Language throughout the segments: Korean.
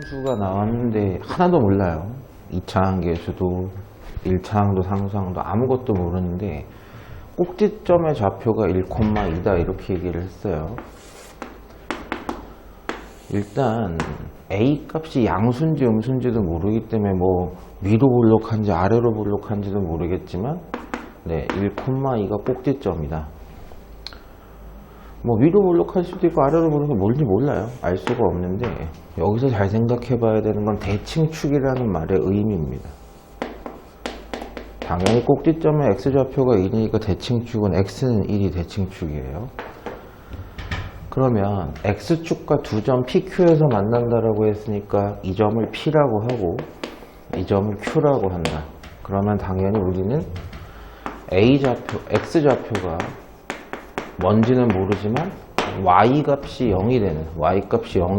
함수가 나왔는데 하나도 몰라요. 2차 함계수도 1차 항도 상수항도 아무것도 모르는데 꼭지점의 좌표가 1,2다 이렇게 얘기를 했어요. 일단 A 값이 양수인지 음수인지도 모르기 때문에 뭐 위로 볼록한지 아래로 볼록한지도 모르겠지만 1,2가 꼭지점이다. 뭐 위로 볼록할 수도 있고 아래로 볼록한 게 뭔지 몰라요. 알 수가 없는데 여기서 잘 생각해 봐야 되는 건 대칭축이라는 말의 의미입니다. 당연히 꼭지점의 x좌표가 1이니까 대칭축은 x는 1이 대칭축이에요. 그러면 x축과 두 점 PQ에서 만난다라고 했으니까 이 점을 P라고 하고 이 점을 Q라고 한다. 그러면 당연히 우리는 A좌표, X좌표가 뭔지는 모르지만 Y값이 0이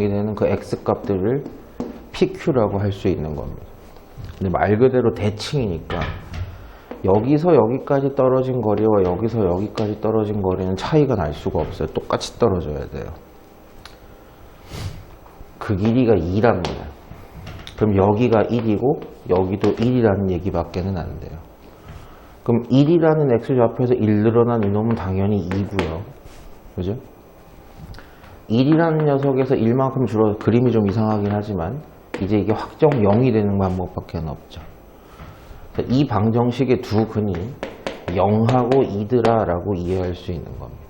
되는 그 X값들을 PQ라고 할 수 있는 겁니다. 근데 말 그대로 대칭이니까 여기서 여기까지 떨어진 거리와 여기서 여기까지 떨어진 거리는 차이가 날 수가 없어요. 똑같이 떨어져야 돼요. 그 길이가 2랍니다. 그럼 여기가 1이고 여기도 1이라는 얘기밖에는 안 돼요. 그럼 1이라는 x좌표에서 1 늘어난 이놈은 당연히 2고요. 그죠? 1이라는 녀석에서 1만큼 줄어서 그림이 좀 이상하긴 하지만 이제 이게 확정 0이 되는 방법밖에 없죠. 이 방정식의 두 근이 0하고 2더라 라고 이해할 수 있는 겁니다.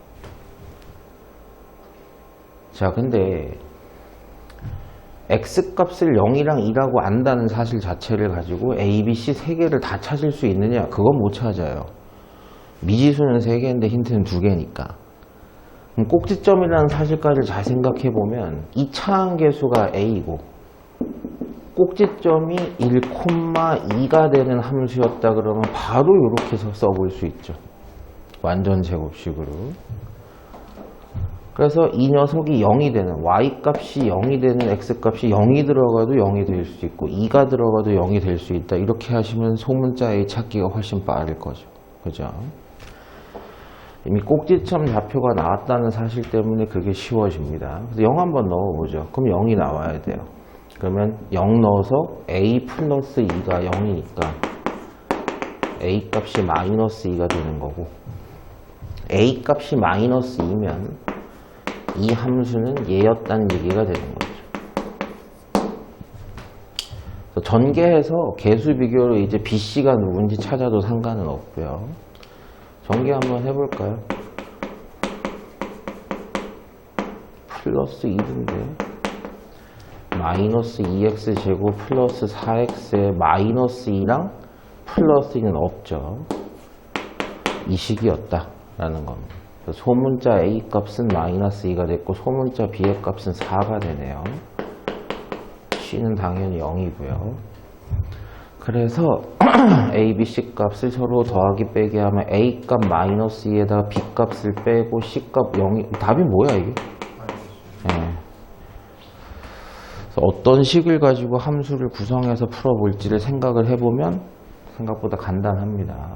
자, 근데 x값을 0이랑 2라고 안다는 사실 자체를 가지고 a, b, c 세 개를 다 찾을 수 있느냐? 그건 못 찾아요. 미지수는 3개인데 힌트는 2개니까. 그럼 꼭지점이라는 사실까지 잘 생각해 보면 2차 함계수가 a이고 꼭지점이 1,2가 되는 함수였다 그러면 바로 이렇게 해서 써볼 수 있죠. 완전 제곱식으로. 그래서 이 녀석이 0이 되는 y값이 0이 되는 x값이 0이 들어가도 0이 될 수 있고 2가 들어가도 0이 될 수 있다. 이렇게 하시면 소문자 A 찾기가 훨씬 빠를 거죠. 그죠? 이미 꼭지점 좌표가 나왔다는 사실 때문에 그게 쉬워집니다. 그래서 0 한번 넣어보죠. 그럼 0이 나와야 돼요. 그러면 0 넣어서 a 플러스 2가 0이니까 a 값이 마이너스 2가 되는 거고 a 값이 마이너스 2면 이 함수는 얘였다는 얘기가 되는 거죠. 전개해서 개수 비교로 이제 BC가 누군지 찾아도 상관은 없고요. 전개 한번 해볼까요? 플러스 2인데 마이너스 2x 제곱 플러스 4x에 마이너스 2랑 플러스 2는 없죠. 이 식이었다 라는 겁니다. 소문자 a 값은 마이너스 2가 됐고 소문자 b의 값은 4가 되네요. c는 당연히 0이고요. 그래서 a, b, c 값을 서로 더하기 빼기 하면 a 값 마이너스 2에다가 b 값을 빼고 c 값 0이 답이 뭐야 이게? 네. 어떤 식을 가지고 함수를 구성해서 풀어볼지를 생각을 해보면 생각보다 간단합니다.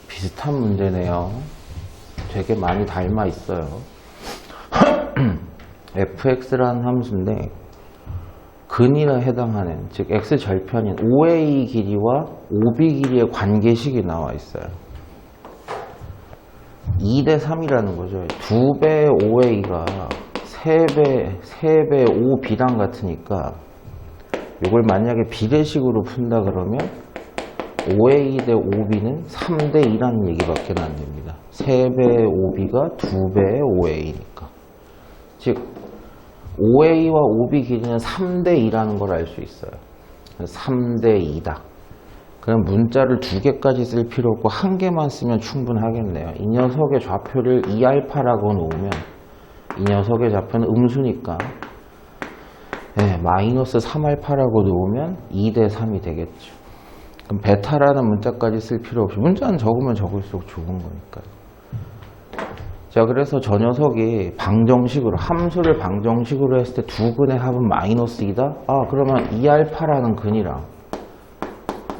비슷한 문제네요. 되게 많이 닮아 있어요. fx라는 함수인데 근이에 해당하는 즉 x절편인 OA 길이와 OB 길이의 관계식이 나와 있어요. 2대 3이라는 거죠. 2배의 OA가 3배 OB랑 같으니까 이걸 만약에 비례식으로 푼다 그러면 OA 대 OB는 3대 2라는 얘기밖에 안 됩니다. 3배의 OB가 2배의 OA니까. 즉 OA와 OB 길이는 3대 2라는 걸 알 수 있어요. 3대 2다. 그럼 문자를 2개까지 쓸 필요 없고 1개만 쓰면 충분하겠네요. 이 녀석의 좌표를 2알파라고 놓으면 이 녀석의 좌표는 음수니까 마이너스 3알파라고 놓으면 2대 3이 되겠죠. 그럼 베타라는 문자까지 쓸 필요 없이 문자는 적으면 적을수록 좋은 거니까요. 자, 그래서 저 녀석이 방정식으로 함수를 방정식으로 했을 때 두 근의 합은 마이너스 2다? 아, 그러면 2알파라는 근이랑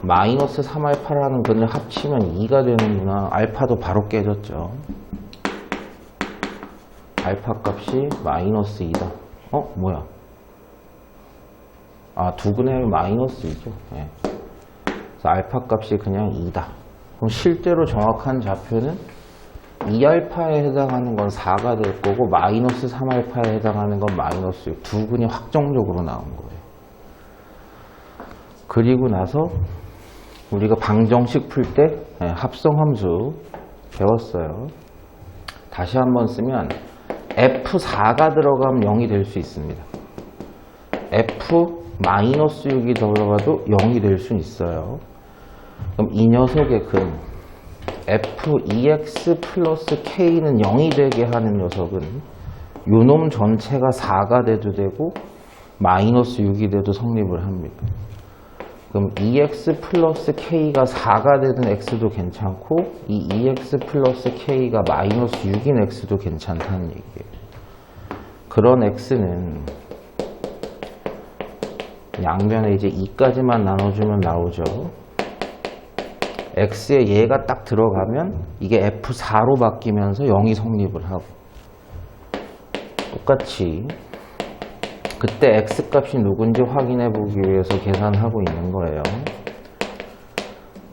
마이너스 3알파라는 근을 합치면 2가 되는구나. 알파도 바로 깨졌죠. 알파 값이 마이너스 2다. 뭐야? 두근의 마이너스 2죠. 예. 그래서 알파 값이 그냥 2다. 그럼 실제로 정확한 좌표는 2알파에 해당하는 건 4가 될 거고 마이너스 3알파에 해당하는 건 마이너스 6. 두근이 확정적으로 나온 거예요. 그리고 나서 우리가 방정식 풀 때 합성함수 배웠어요. 다시 한번 쓰면 F4가 들어가면 0이 될 수 있습니다. F-6이 들어가도 0이 될 수 있어요. 그럼 이 녀석의 근 F2x 플러스 K는 0이 되게 하는 녀석은 요놈 전체가 4가 돼도 되고 마이너스 6이 돼도 성립을 합니다. 그럼 2x 플러스 k가 4가 되는 x도 괜찮고 이 2x 플러스 k가 마이너스 6인 x도 괜찮다는 얘기예요. 그런 x는 양변에 이제 2까지만 나눠주면 나오죠. x에 얘가 딱 들어가면 이게 f4로 바뀌면서 0이 성립을 하고 똑같이 그때 x값이 누군지 확인해 보기 위해서 계산하고 있는 거예요.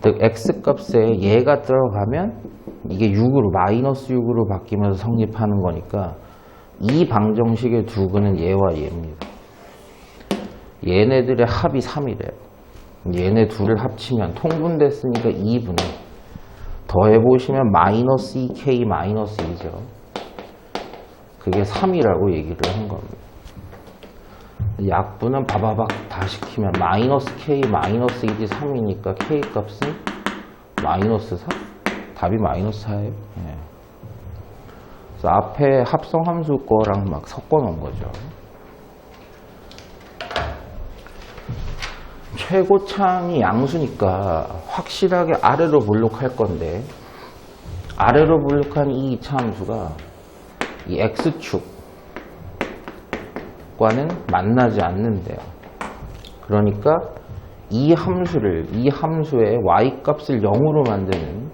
즉 x값에 얘가 들어가면 이게 6으로 마이너스 6으로 바뀌면서 성립하는 거니까 이 방정식의 두근은 얘와 얘입니다. 얘네들의 합이 3이래요. 얘네 둘을 합치면 통분됐으니까 2분의 더해보시면 마이너스 2k 마이너스 2죠. 그게 3이라고 얘기를 한 겁니다. 약분은 바바박 다 시키면 마이너스 k 마이너스 2지 3이니까 k 값은 마이너스 4? 답이 마이너스 4예요. 예. 그래서 앞에 합성함수 거랑 막 섞어 놓은 거죠. 최고창이 양수니까 확실하게 아래로 분록할 건데 아래로 분록한 이 이차함수가 이 x축 과는 만나지 않는데요. 그러니까 이 함수의 y값을 0으로 만드는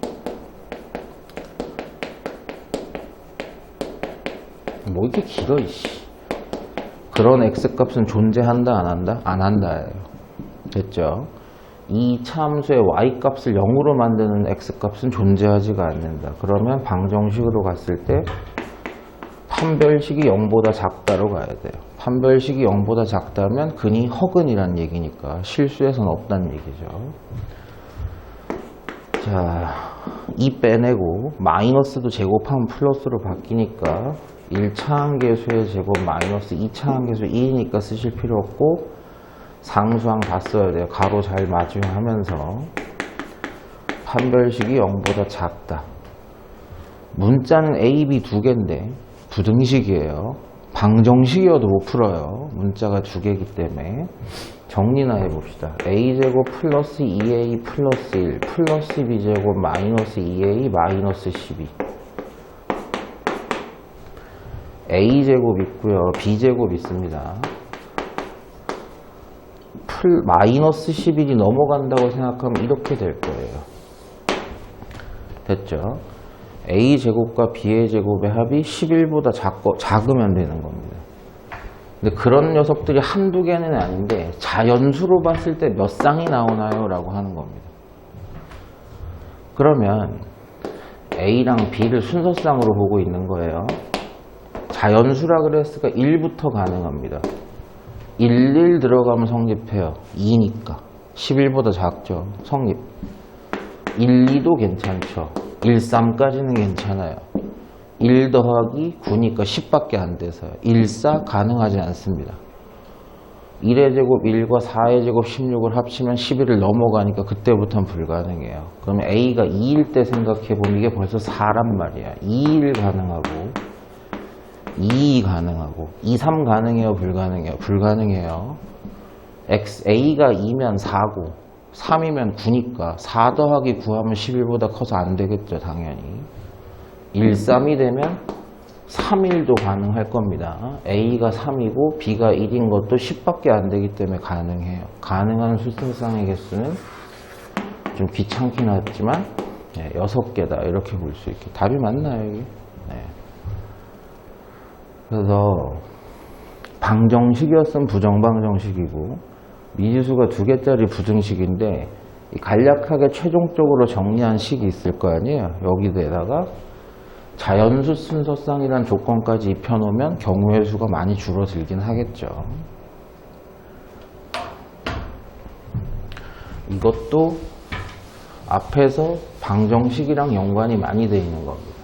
뭐 이렇게 길어 이씨. 그런 x값은 존재한다 안 한다? 안 한다예요. 됐죠? 이 참수의 y값을 0으로 만드는 x값은 존재하지가 않는다. 그러면 방정식으로 갔을 때 판별식이 0보다 작다로 가야 돼요. 판별식이 0보다 작다면 근이 허근이란 얘기니까 실수해서는 없다는 얘기죠. 자, 2 빼내고 마이너스도 제곱하면 플러스로 바뀌니까 1차항계수의 제곱 마이너스 2차항계수 2이니까 쓰실 필요 없고 상수항 다 써야 돼요. 가로 잘 마주하면서 판별식이 0보다 작다. 문자는 A, B 두 개인데 부등식이에요. 방정식이어도 못 풀어요. 문자가 두 개이기 때문에 정리나 해봅시다. A제곱 플러스 2A 플러스 1 플러스 B제곱 마이너스 2A 마이너스 12 A제곱 있고요. B제곱 있습니다. 마이너스 11이 넘어간다고 생각하면 이렇게 될 거예요. 됐죠? A제곱과 B의 제곱의 합이 11보다 작으면 되는 겁니다. 근데 그런 녀석들이 한두 개는 아닌데 자연수로 봤을 때 몇 쌍이 나오나요? 라고 하는 겁니다. 그러면 A랑 B를 순서쌍으로 보고 있는 거예요. 자연수라 그랬으니까 1부터 가능합니다. 1 들어가면 성립해요. 2니까 11보다 작죠. 성립. 1, 2도 괜찮죠. 1, 3까지는 괜찮아요. 1 더하기 9니까 10밖에 안 돼서요. 1, 4 가능하지 않습니다. 1의 제곱 1과 4의 제곱 16을 합치면 11을 넘어가니까 그때부터는 불가능해요. 그러면 A가 2일 때 생각해보면 이게 벌써 4란 말이야. 2일 가능하고 2 가능하고 2, 3 가능해요? 불가능해요? 불가능해요. A가 2면 4고 3이면 9니까 4 더하기 9 하면 11보다 커서 안 되겠죠. 당연히 1, 3이 되면 3, 1도 가능할 겁니다. A가 3이고 B가 1인 것도 10밖에 안 되기 때문에 가능해요. 가능한 수승쌍의 개수는 좀 귀찮긴 하지만 6개다 이렇게 볼 수 있게 답이 맞나요? 이게? 네. 그래서 방정식이었으면 부정방정식이고 미지수가 2개짜리 부등식인데 간략하게 최종적으로 정리한 식이 있을 거 아니에요. 여기에다가 자연수 순서쌍이라는 조건까지 입혀놓으면 경우의 수가 많이 줄어들긴 하겠죠. 이것도 앞에서 방정식이랑 연관이 많이 돼 있는 겁니다.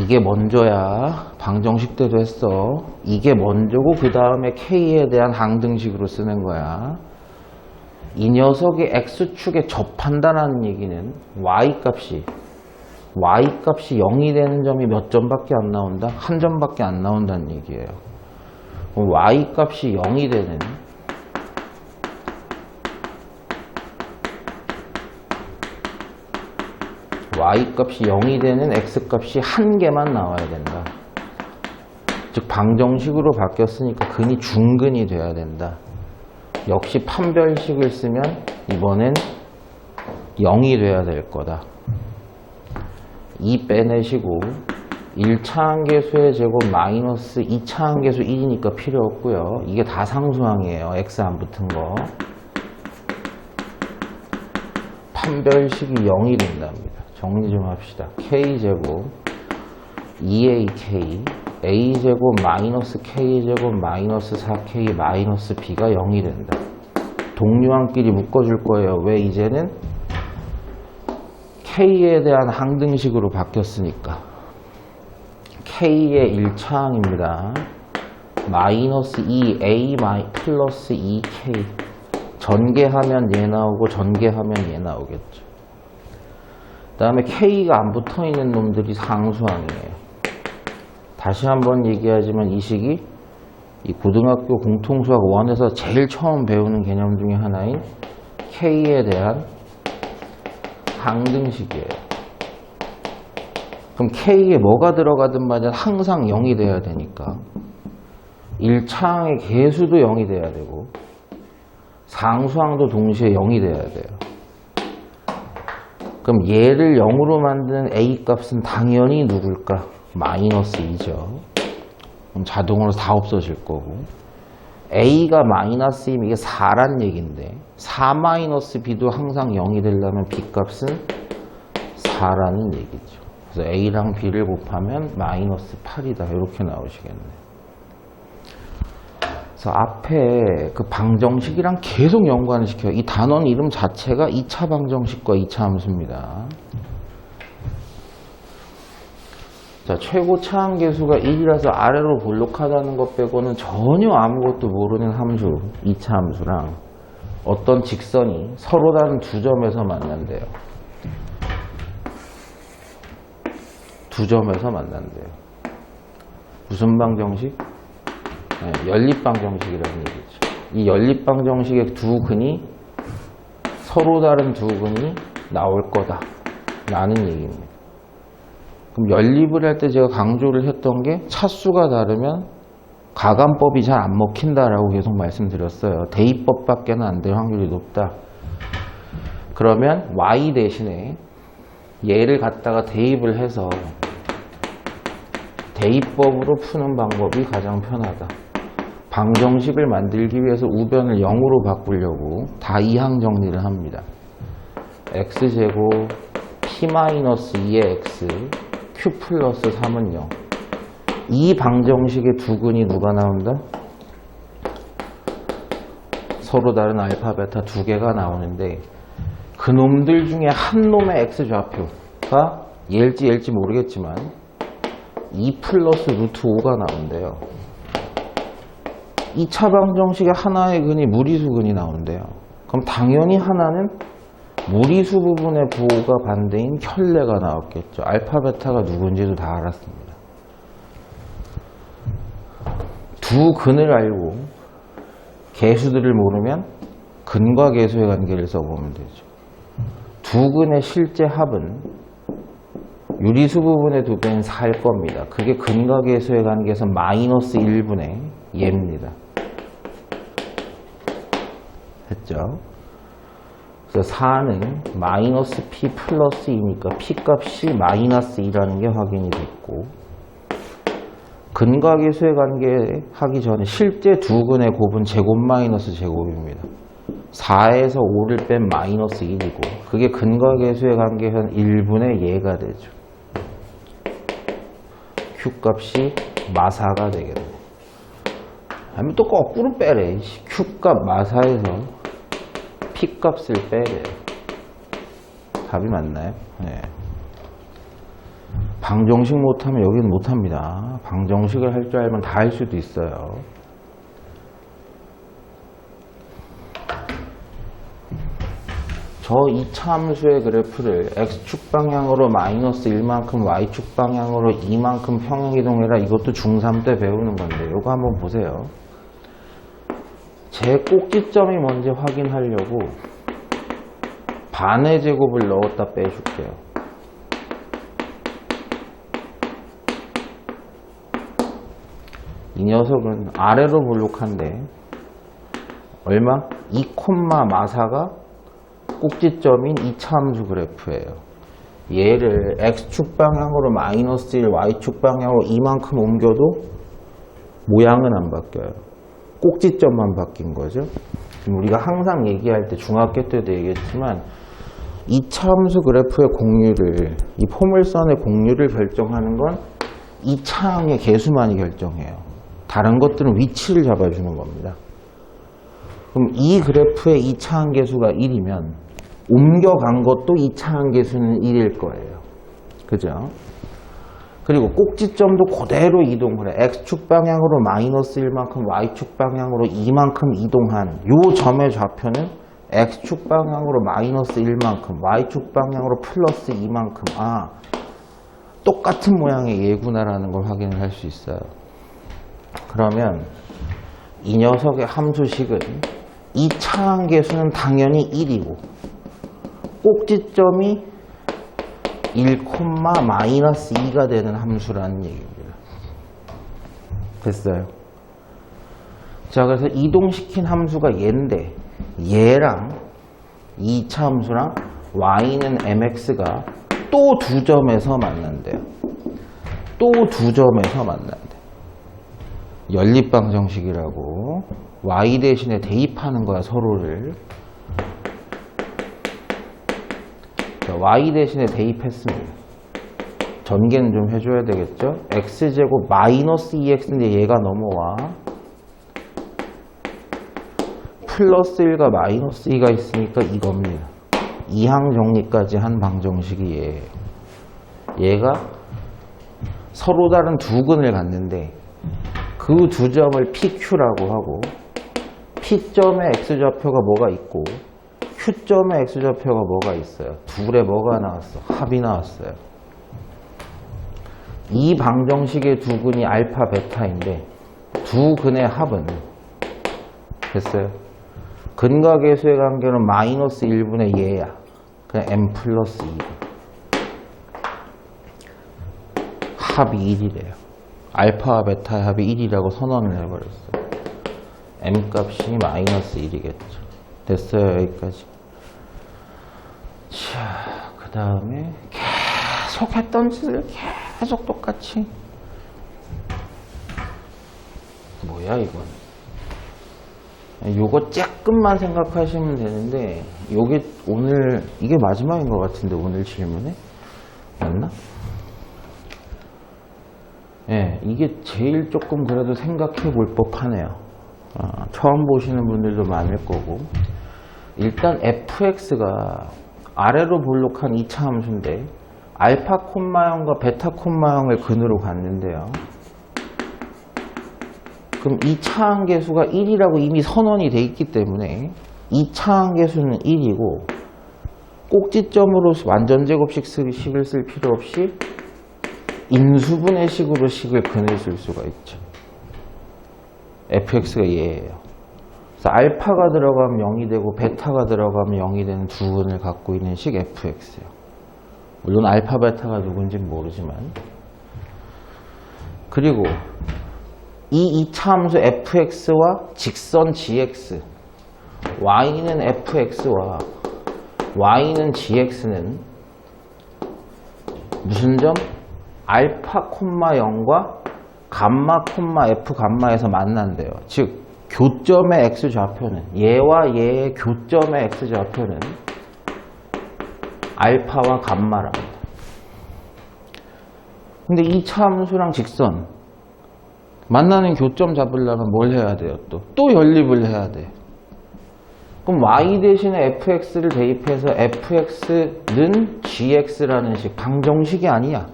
이게 먼저야. 방정식 때도 했어. 이게 먼저고 그 다음에 K에 대한 항등식으로 쓰는 거야. 이 녀석이 X축에 접한다는 얘기는 Y값이 0이 되는 점이 몇 점밖에 안 나온다? 한 점밖에 안 나온다는 얘기예요. Y값이 0이 되는 Y값이 0이 되는 X값이 한 개만 나와야 된다. 즉 방정식으로 바뀌었으니까 근이 중근이 돼야 된다. 역시 판별식을 쓰면 이번엔 0이 돼야 될 거다. 2 빼내시고 1차항계수의 제곱 마이너스 2차항계수 1이니까 필요 없고요. 이게 다 상수항이에요. X 안 붙은 거. 판별식이 0이 된답니다. 정리 좀 합시다. K제곱 2AK A제곱 마이너스 K제곱 마이너스 4K 마이너스 B가 0이 된다. 동류항끼리 묶어줄 거예요. 왜? 이제는 K에 대한 항등식으로 바뀌었으니까. K의 1차항입니다. 마이너스 2A 플러스 2K 전개하면 얘 나오고 전개하면 얘 나오겠죠. 그 다음에 K가 안 붙어있는 놈들이 상수항이에요. 다시 한번 얘기하지만 이 식이 이 고등학교 공통수학 1에서 제일 처음 배우는 개념 중에 하나인 K에 대한 항등식이에요. 그럼 K에 뭐가 들어가든 말이야 항상 0이 돼야 되니까 1차항의 개수도 0이 돼야 되고 상수항도 동시에 0이 돼야 돼요. 그럼 얘를 0으로 만드는 A값은 당연히 누굴까? 마이너스 2죠. 그럼 자동으로 다 없어질 거고 A가 마이너스 2면 이게 4란 얘기인데 4 마이너스 B도 항상 0이 되려면 B값은 4라는 얘기죠. 그래서 A랑 B를 곱하면 마이너스 8이다. 이렇게 나오시겠네요. 그래서 앞에 그 방정식이랑 계속 연관을 시켜요. 이 단원 이름 자체가 2차 방정식과 2차 함수입니다. 자, 최고 차항계수가 1이라서 아래로 볼록하다는 것 빼고는 전혀 아무것도 모르는 함수, 2차 함수랑 어떤 직선이 서로 다른 두 점에서 만난대요. 두 점에서 만난대요. 무슨 방정식? 네, 연립방정식이라는 얘기죠. 이 연립방정식의 두 근이 서로 다른 두 근이 나올 거다 라는 얘기입니다. 그럼 연립을 할 때 제가 강조를 했던 게 차수가 다르면 가감법이 잘 안 먹힌다라고 계속 말씀드렸어요. 대입법밖에는 안 될 확률이 높다. 그러면 y 대신에 얘를 갖다가 대입을 해서 대입법으로 푸는 방법이 가장 편하다. 방정식을 만들기 위해서 우변을 0으로 바꾸려고 다 이항 정리를 합니다. x제곱 p-2의 x q 플러스 3은 0. 이 방정식의 두 근이 누가 나온다? 서로 다른 알파, 베타 두 개가 나오는데 그 놈들 중에 한 놈의 x좌표가 얘일지 모르겠지만 2 플러스 루트 5가 나온대요. 2차 방정식의 하나의 근이 무리수 근이 나온대요. 그럼 당연히 하나는 무리수 부분의 부호가 반대인 혈례가 나왔겠죠. 알파, 베타가 누군지도 다 알았습니다. 두 근을 알고 개수들을 모르면 근과 개수의 관계를 써보면 되죠. 두 근의 실제 합은 유리수 부분의 두 배인 4일 겁니다. 그게 근과 개수의 관계에서 마이너스 1분의 얘입니다. 했죠? 그래서 4는 마이너스 p 플러스 2니까 p 값이 마이너스 2라는 게 확인이 됐고 근각계수의 관계 하기 전에 실제 두 근의 곱은 제곱 마이너스 제곱입니다. 4에서 5를 뺀 마이너스 1이고 그게 근각계수의 관계선 1분의 예가 되죠. Q값이 마사가 되겠네. 아니면 또 거꾸로 빼래. Q값 마사에서 P값을 빼래. 답이 맞나요? 네. 방정식 못하면 여기는 못합니다. 방정식을 할 줄 알면 다 할 수도 있어요. 저 2차 함수의 그래프를 X축 방향으로 마이너스 1만큼 Y축 방향으로 2만큼 평행이동해라. 이것도 중3 때 배우는 건데 이거 한번 보세요. 제 꼭지점이 뭔지 확인하려고 반의 제곱을 넣었다 빼줄게요. 이 녀석은 아래로 볼록한데 얼마? 2, 마사가 꼭지점인 2차 함수 그래프예요. 얘를 X축 방향으로 마이너스 1, Y축 방향으로 이만큼 옮겨도 모양은 안 바뀌어요. 꼭지점만 바뀐 거죠. 우리가 항상 얘기할 때 중학교 때도 얘기했지만 2차 함수 그래프의 공률을, 이 포물선의 공률을 결정하는 건 2차항의 개수만이 결정해요. 다른 것들은 위치를 잡아주는 겁니다. 그럼 이 그래프의 2차항 개수가 1이면 옮겨간 것도 2차항 개수는 1일 거예요. 그죠? 그리고 꼭지점도 그대로 이동을 해. X축 방향으로 마이너스 1만큼 Y축 방향으로 2만큼 이동한 요 점의 좌표는 X축 방향으로 마이너스 1만큼 Y축 방향으로 플러스 2만큼 똑같은 모양의 얘구나라는 걸 확인을 할 수 있어요. 그러면 이 녀석의 함수식은 2차항 개수는 당연히 1이고 꼭지점이 1, 마이너스 2가 되는 함수라는 얘기입니다. 됐어요? 자, 그래서 이동시킨 함수가 얘인데 얘랑 2차 함수랑 y는 mx가 또 두 점에서 만난대요. 또 두 점에서 만난대. 연립방정식이라고 y 대신에 대입하는 거야, 서로를. 자, y 대신에 대입했습니다. 전개는 좀 해줘야 되겠죠? x제곱 마이너스 2x인데 얘가 넘어와. 플러스 1과 마이너스 2가 있으니까 이겁니다. 이항 정리까지 한 방정식이 얘예요. 얘가 서로 다른 두 근을 갖는데 그 두 점을 PQ라고 하고 P점의 X좌표가 뭐가 있고 Q점의 X좌표가 뭐가 있어요. 둘에 뭐가 나왔어? 합이 나왔어요. 이 방정식의 두 근이 알파, 베타인데 두 근의 합은 됐어요. 근각계수의 관계는 마이너스 1분의 얘야. 그냥 m 플러스 2. 합이 1이래요. 알파와 베타의 합이 1이라고 선언을 해버렸어요. m 값이 마이너스 1이겠죠. 됐어요, 여기까지. 자, 그 다음에 계속 했던 짓을 계속 똑같이. 뭐야, 이건. 요거 조금만 생각하시면 되는데, 요게 오늘, 이게 마지막인 것 같은데, 오늘 질문에? 맞나? 예, 이게 제일 조금 그래도 생각해 볼 법하네요. 처음 보시는 분들도 많을 거고. 일단 fx가 아래로 볼록한 2차 함수인데, 알파 콤마형과 베타 콤마형을 근으로 갖는데요. 그럼 2차항 계수가 1이라고 이미 선언이 돼 있기 때문에 2차항 계수는 1이고 꼭지점으로 완전제곱식을 쓸 필요 없이 인수분해 식으로 식을 근을 쓸 수가 있죠. fx가 얘예요. 그래서 알파가 들어가면 0이 되고 베타가 들어가면 0이 되는 두 근을 갖고 있는 식 fx예요. 물론 알파, 베타가 누군지는 모르지만. 그리고 이 2차 함수 fx와 직선 gx, y는 fx와 y는 gx는 무슨 점? 알파, 0과 감마, 콤마, F 감마에서 만난대요. 즉 교점의 X좌표는 얘와 얘의 교점의 X좌표는 알파와 감마랍니다. 근데 이 차함수랑 직선 만나는 교점 잡으려면 뭘 해야 돼요? 또 연립을 해야 돼. 그럼 y 대신에 fx를 대입해서 fx는 gx라는 식, 방정식이 아니야.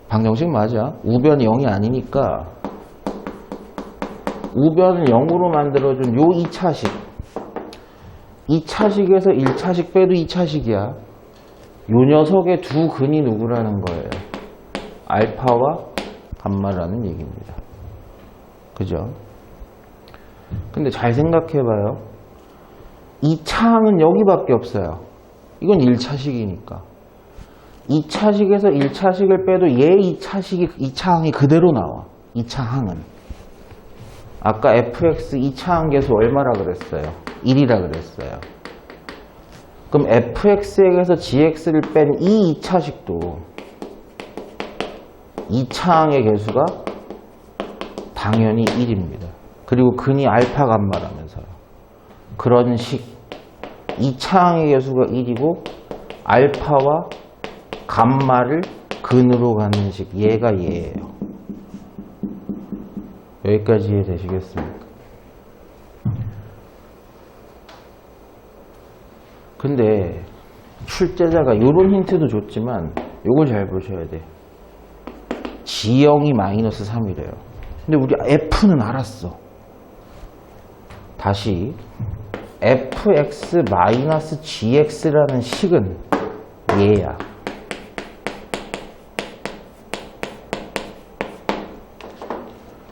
방정식 맞아. 우변이 0이 아니니까 우변을 0으로 만들어준 요 2차식, 2차식에서 1차식 빼도 2차식이야. 요 녀석의 두 근이 누구라는 거예요? 알파와 감마라는 얘기입니다. 그죠? 근데 잘 생각해봐요. 이 차항은 여기밖에 없어요. 이건 1차식이니까. 2차식에서 1차식을 빼도 얘 2차항이 그대로 나와. 2차항은. 아까 fx 2차항 계수 얼마라 그랬어요? 1이라 그랬어요. 그럼 fx에게서 gx를 뺀 이 2차식도 2차항의 개수가 당연히 1입니다. 그리고 근이 알파 감마라면서요. 그런 식 2차항의 개수가 1이고 알파와 감마를 근으로 갖는 식, 얘가 얘예요. 여기까지 이해되시겠습니까? 근데 출제자가 이런 힌트도 줬지만 이걸 잘 보셔야 돼. G0이 마이너스 3이래요. 근데 우리 F는 알았어. 다시 fx 마이너스 gx라는 식은 얘야.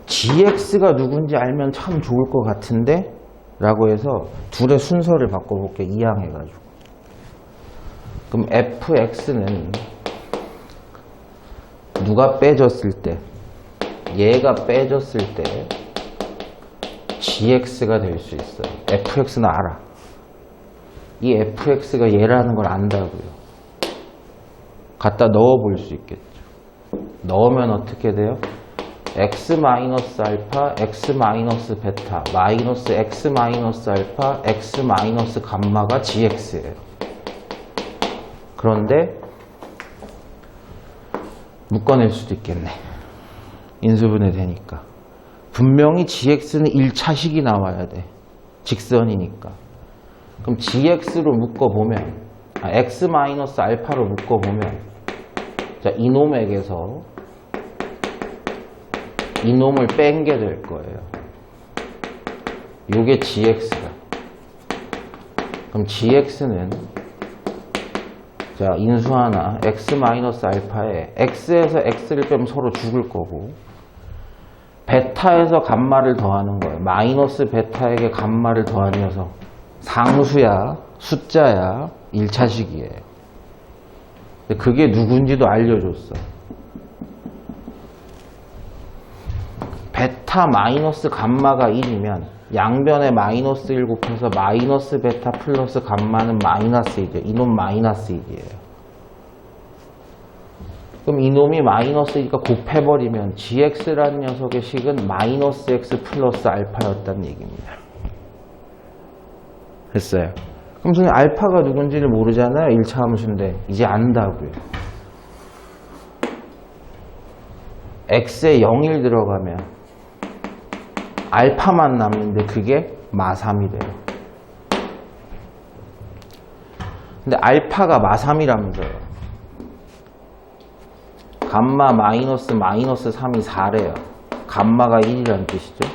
gx가 누군지 알면 참 좋을 것 같은데 라고 해서 둘의 순서를 바꿔볼게. 이항해가지고. 그럼 fx는 누가 빼졌을 때, 얘가 빼졌을 때 gx가 될 수 있어요. fx는 알아. 이 fx가 얘라는 걸 안다고요. 갖다 넣어볼 수 있겠죠. 넣으면 어떻게 돼요? x 마이너스 알파, x 마이너스 베타, 마이너스 x 마이너스 알파, x 마이너스 감마가 gx예요. 그런데 묶어낼 수도 있겠네. 인수분해 되니까. 분명히 gx는 1차식이 나와야 돼. 직선이니까. 그럼 gx로 묶어보면, x 마이너스 알파로 묶어보면, 자, 이놈에게서 이놈을 뺀 게 될 거예요. 요게 gx가. 그럼 gx는, 자, 인수 하나, x 마이너스 알파에 x에서 x를 빼면 서로 죽을 거고, 베타에서 감마를 더하는 거예요. 마이너스 베타에게 감마를 더한 녀석. 상수야, 숫자야, 1차식이에요. 근데 그게 누군지도 알려줬어. 베타 마이너스 감마가 1이면 양변에 마이너스 1 곱해서 마이너스 베타 플러스 감마는 마이너스 1이에요. 이놈 마이너스 1이에요. 그럼 이놈이 마이너스 1이니까 곱해버리면 gx라는 녀석의 식은 마이너스 x 플러스 알파였다는 얘기입니다. 됐어요. 그럼 선생님 알파가 누군지를 모르잖아요. 1차 함수인데 이제 안다고요. x에 0일 들어가면 알파만 남는데 그게 마3이 돼요. 근데 알파가 마3이라면서요. 감마 마이너스 3이 4래요. 감마가 1이라는 뜻이죠.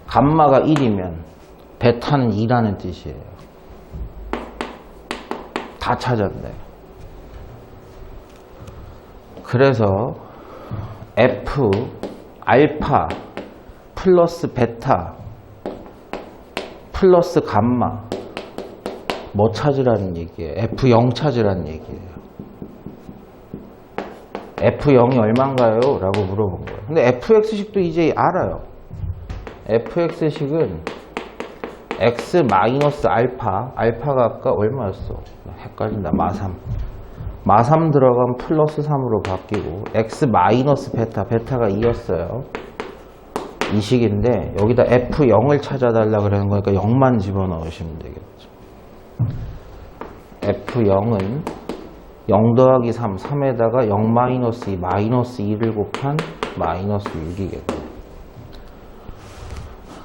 감마가 1이면 베타는 2라는 뜻이에요. 다 찾았네. 그래서 F 알파 플러스 베타 플러스 감마 뭐 찾으라는 얘기예요? F0 찾으라는 얘기예요. F0이 얼마인가요? 라고 물어본 거예요. 근데 fx식도 이제 알아요. fx식은 x 마이너스 알파, 알파가 아까 얼마였어? 헷갈린다. 마3. 마3 들어가면 플러스 3으로 바뀌고 x 마이너스 베타, 베타가 2였어요. 이 식인데 여기다 f0을 찾아달라 그러는 거니까 0만 집어넣으시면 되겠죠. f0은 0 더하기 3, 3에다가 0 마이너스 2, 마이너스 2를 곱한 마이너스 6이겠네요.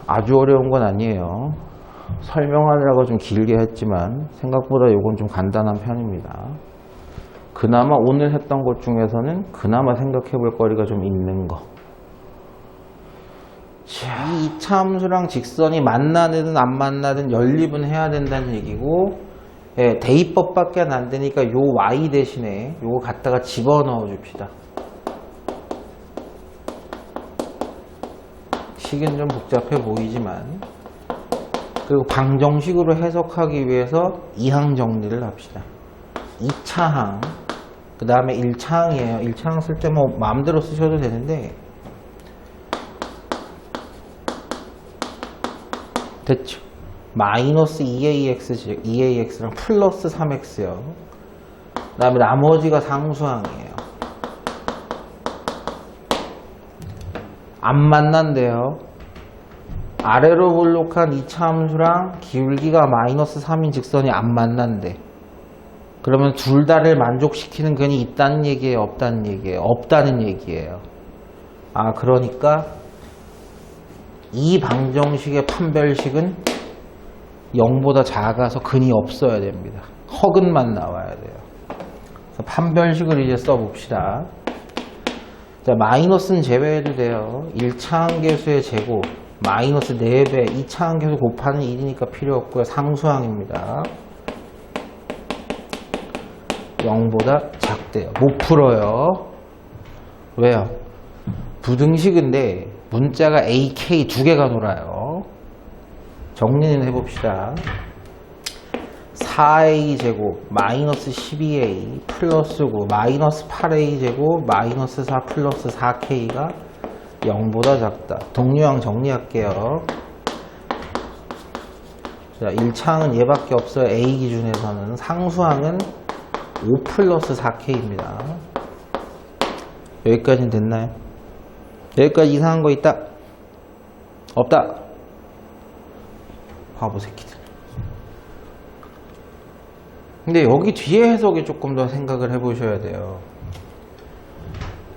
아주 어려운 건 아니에요. 설명하느라고 좀 길게 했지만 생각보다 이건 좀 간단한 편입니다. 그나마 오늘 했던 것 중에서는 그나마 생각해 볼 거리가 좀 있는 거. 자, 이 이차 함수랑 직선이 만나든 안 만나든 연립은 해야 된다는 얘기고, 예, 대입법밖에 안 되니까 요 y 대신에 요거 갖다가 집어넣어 줍시다. 식은 좀 복잡해 보이지만, 그리고 방정식으로 해석하기 위해서 2항 정리를 합시다. 2차항, 그 다음에 1차항이에요. 1차항 쓸 때 뭐 마음대로 쓰셔도 되는데, 됐죠? 마이너스 2ax랑 플러스 3x요. 그 다음에 나머지가 상수항이에요. 안 만난대요. 아래로 볼록한 2차 함수랑 기울기가 마이너스 3인 직선이 안 만난대. 그러면 둘 다를 만족시키는 근이 있다는 얘기예요? 없다는 얘기예요? 없다는 얘기예요. 아, 그러니까 이 방정식의 판별식은 0보다 작아서 근이 없어야 됩니다. 허근만 나와야 돼요. 그래서 판별식을 이제 써봅시다. 자, 마이너스는 제외해도 돼요. 1차항 계수의 제곱 마이너스 4배 2차항 계수 곱하는 1이니까 필요 없고요. 상수항입니다. 0보다 작대요. 못 풀어요. 왜요? 부등식인데 문자가 A, K 두 개가 돌아요. 정리는 해봅시다. 4A 제곱 마이너스 12A 플러스 9 마이너스 8A 제곱 마이너스 4 플러스 4K가 0보다 작다. 동류항 정리할게요. 자, 1차항은 얘밖에 없어요. A 기준에서는. 상수항은 5 플러스 4K입니다. 여기까지는 됐나요? 여기까지 이상한 거 있다? 없다? 바보 새끼들. 근데 여기 뒤에 해석이 조금 더 생각을 해보셔야 돼요.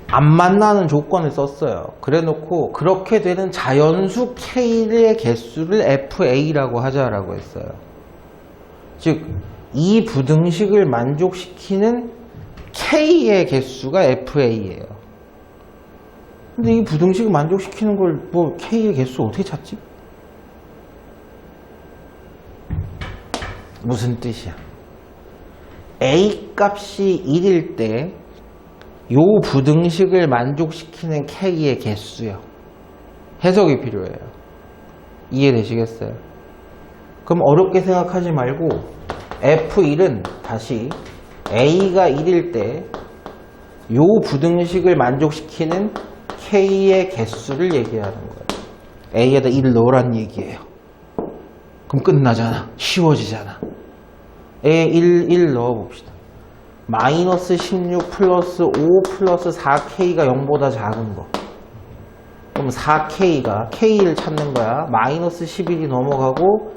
안 만나는 조건을 썼어요. 그래 놓고 그렇게 되는 자연수 K의 개수를 FA라고 하자라고 했어요. 즉, 이 부등식을 만족시키는 K의 개수가 FA예요. 근데 이 부등식을 만족시키는 걸 뭐 K의 개수 어떻게 찾지? 무슨 뜻이야? A 값이 1일 때 요 부등식을 만족시키는 K의 개수요. 해석이 필요해요. 이해되시겠어요? 그럼 어렵게 생각하지 말고 F1은 다시 A가 1일 때 요 부등식을 만족시키는 K의 개수를 얘기하는 거예요. A에다 1을 넣으라는 얘기예요. 그럼 끝나잖아. 쉬워지잖아. A에 1 넣어봅시다. 마이너스 16 플러스 5 플러스 4K가 0보다 작은 거. 그럼 4K가 K를 찾는 거야. 마이너스 11이 넘어가고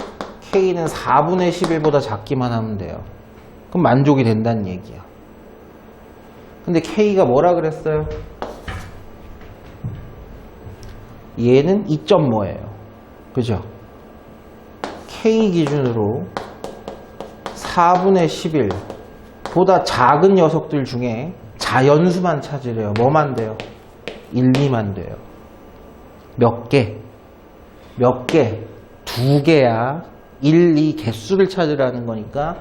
K는 4분의 11보다 작기만 하면 돼요. 그럼 만족이 된다는 얘기야. 근데 K가 뭐라 그랬어요? 얘는 2점 뭐예요? 그죠? K 기준으로 4분의 11 보다 작은 녀석들 중에 자연수만 찾으래요. 뭐만 돼요? 1, 2만 돼요. 몇 개? 몇 개? 2개야. 1, 2 개수를 찾으라는 거니까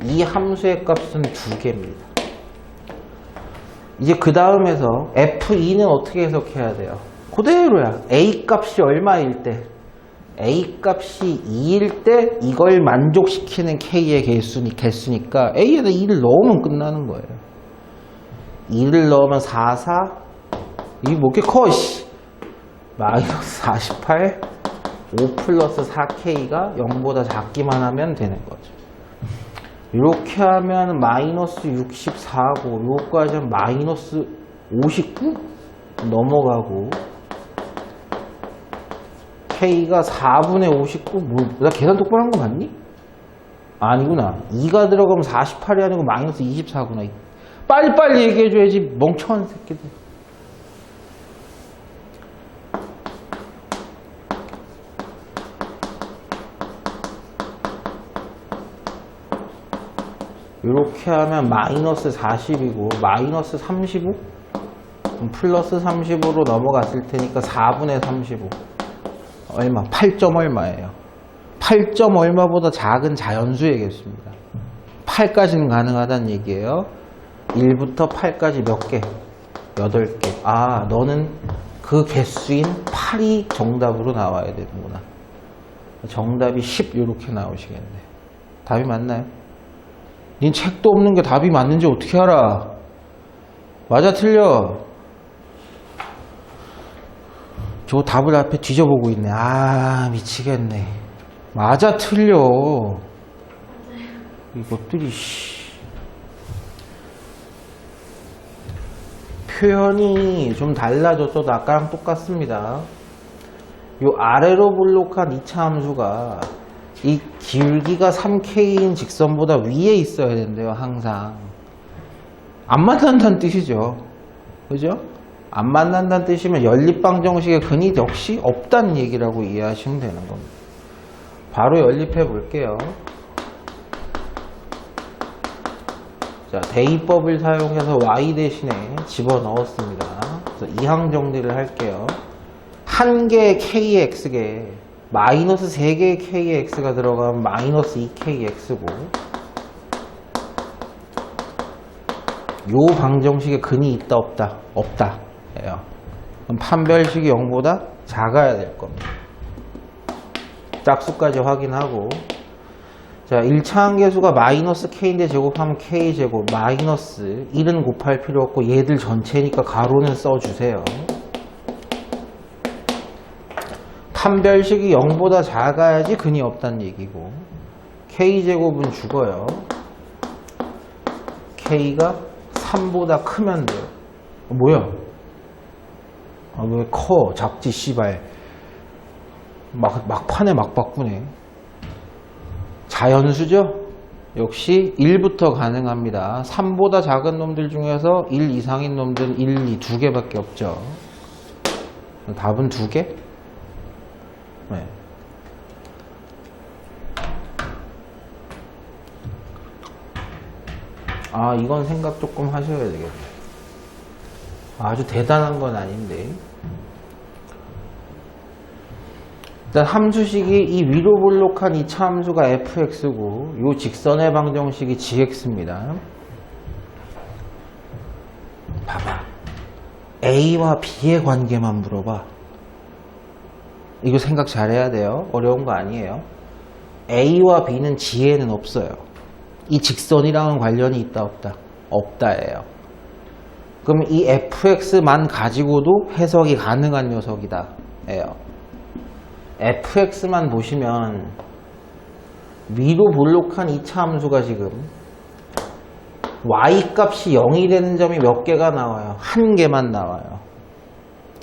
이 함수의 값은 2개입니다. 이제 그 다음에서 F2는 어떻게 해석해야 돼요? 그대로야. A 값이 얼마일 때? A 값이 2일 때 이걸 만족시키는 K의 개수니까 A에다 2를 넣으면 끝나는 거예요. 2를 넣으면 4, 4 이게 뭐 이렇게 커? 마이너스 48 5 플러스 4K가 0보다 작기만 하면 되는 거죠. 이렇게 하면 마이너스 64고 요거까지 하면 마이너스 59 넘어가고 K가 4분의 59 나 계산 똑바로 한 거 맞니? 아니구나. 2가 들어가면 48이 아니고 마이너스 24구나. 빨리빨리 얘기해줘야지 멍청한 새끼들. 이렇게 하면 마이너스 40이고 마이너스 35? 플러스 35로 넘어갔을 테니까 4분의 35 얼마? 8점 얼마예요? 8점 얼마보다 작은 자연수이겠습니다. 8까지는 가능하다는 얘기예요. 1부터 8까지 몇 개? 8개. 아, 너는 그 개수인 8이 정답으로 나와야 되는구나. 정답이 10 이렇게 나오시겠네. 답이 맞나요? 닌 책도 없는 게 답이 맞는지 어떻게 알아? 맞아 틀려? 저 답을 앞에 뒤져보고 있네. 아 미치겠네. 맞아 틀려? 이것들이 표현이 좀 달라졌어도 아까랑 똑같습니다. 요 아래로 볼록한 이차 함수가 이 길기가 3K인 직선보다 위에 있어야 된대요. 항상 안 만난다는 뜻이죠. 그죠? 안 만난다는 뜻이면 연립방정식의 근이 역시 없다는 얘기라고 이해하시면 되는 겁니다. 바로 연립해 볼게요. 자, 대입법을 사용해서 y 대신에 집어넣었습니다. 그래서 이항 정리를 할게요. 한 개의 kx에 마이너스 3개의 kx가 들어가면 마이너스 2kx고 요 방정식에 근이 있다 없다? 없다 예요. 그럼 판별식이 0보다 작아야 될 겁니다. 짝수까지 확인하고 자 1차 함계수가 마이너스 k인데 제곱하면 k제곱 마이너스 1은 곱할 필요 없고 얘들 전체니까 가로는 써주세요. 판별식이 0보다 작아야지 근이 없다는 얘기고 k제곱은 죽어요. k가 3보다 크면 돼요. 뭐야? 아, 왜 커? 작지 씨발. 막판에 막 바꾸네. 자연수죠? 역시 1부터 가능합니다. 3보다 작은 놈들 중에서 1 이상인 놈들은 1, 2, 2개밖에 없죠. 답은 2개? 네. 아, 이건 생각 조금 하셔야 되겠네. 아주 대단한 건 아닌데. 일단 함수식이 이 위로 볼록한 2차 함수가 fx고 이 직선의 방정식이 gx입니다. 봐봐. a와 b의 관계만 물어봐. 이거 생각 잘해야 돼요. 어려운 거 아니에요. a와 b는 g에는 없어요. 이 직선이랑은 관련이 있다 없다? 없다예요. 그럼 이 fx만 가지고도 해석이 가능한 녀석이다 예요. fx만 보시면 위로 볼록한 2차 함수가 지금 y 값이 0이 되는 점이 몇 개가 나와요? 한 개만 나와요.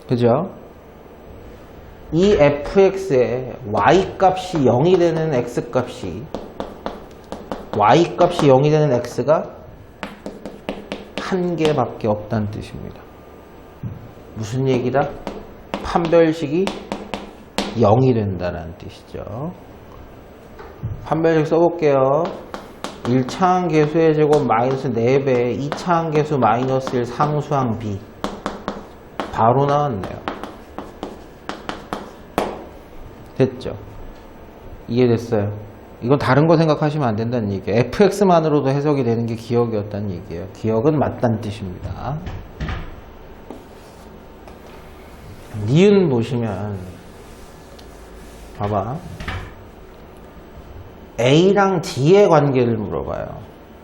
그죠? 이 fx에 y 값이 0이 되는 x 값이 y 값이 0이 되는 x가 한 개밖에 없다는 뜻입니다. 무슨 얘기다? 판별식이 0이 된다는 뜻이죠. 판별식 써볼게요. 1차 함계수의 제곱 마이너스 4배 2차 함계수 마이너스 1 상수항 b 바로 나왔네요. 됐죠? 이해됐어요? 이건 다른 거 생각하시면 안 된다는 얘기예요. fx만으로도 해석이 되는 게 기억이었다는 얘기예요. 기억은 맞다는 뜻입니다. 니은 보시면 봐봐. A랑 D의 관계를 물어봐요.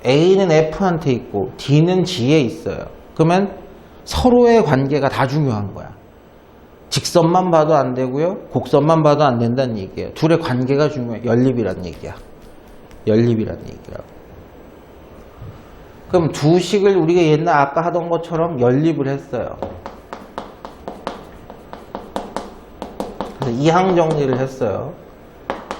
A는 F한테 있고 D는 G에 있어요. 그러면 서로의 관계가 다 중요한 거야. 직선만 봐도 안 되고요. 곡선만 봐도 안 된다는 얘기예요. 둘의 관계가 중요해. 연립이란 얘기야. 연립이란 얘기라고. 그럼 두 식을 우리가 옛날 아까 하던 것처럼 연립을 했어요. 그래서 이항 정리를 했어요.